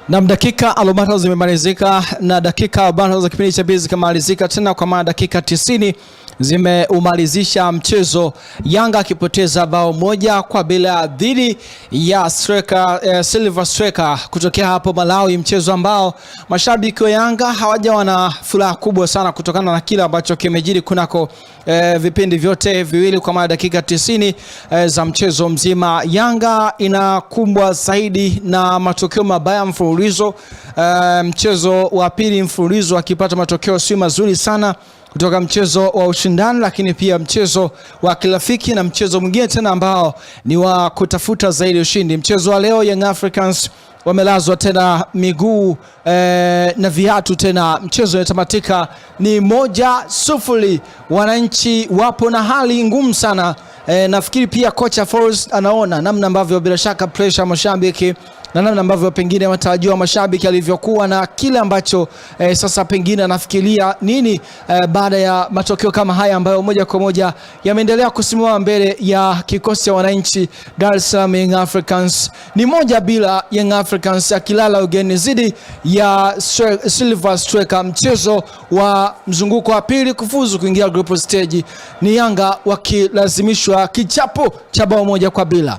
Na dakika alomata zimemalizika na dakika bado za kipindi cha bizi kamalizika tena kwa maana dakika 90 zimeumalizisha mchezo, Yanga akipoteza bao moja kwa bila dhidi ya Silver Striker kutokea hapo Malawi, mchezo ambao mashabiki wa Yanga hawajawa na furaha kubwa sana kutokana na kile ambacho kimejiri kunako vipindi vyote viwili kwa maana dakika 90 za mchezo mzima. Yanga inakumbwa zaidi na matokeo mabaya mfululizo, mchezo wa pili mfululizo akipata matokeo si mazuri sana kutoka mchezo wa ushindani, lakini pia mchezo wa kirafiki na mchezo mwingine tena ambao ni wa kutafuta zaidi ushindi. Mchezo wa leo Young Africans wamelazwa tena miguu na viatu tena, mchezo unatamatika ni 1-0. Wananchi wapo na hali ngumu sana. Nafikiri pia kocha Force anaona namna ambavyo bila shaka pressure mashabiki na namna ambavyo pengine matarajio ya mashabiki alivyokuwa na kile ambacho sasa pengine anafikiria nini baada ya matokeo kama haya ambayo moja kwa moja yameendelea kusimama mbele ya kikosi cha wananchi Dar es Salaam. Young Africans ni 1-0, Young Africans akilala ugeni zidi ya Silver Striker. Mchezo wa mzunguko wa pili kufuzu kuingia group stage ni Yanga wakilazimishwa kichapo cha bao 1-0.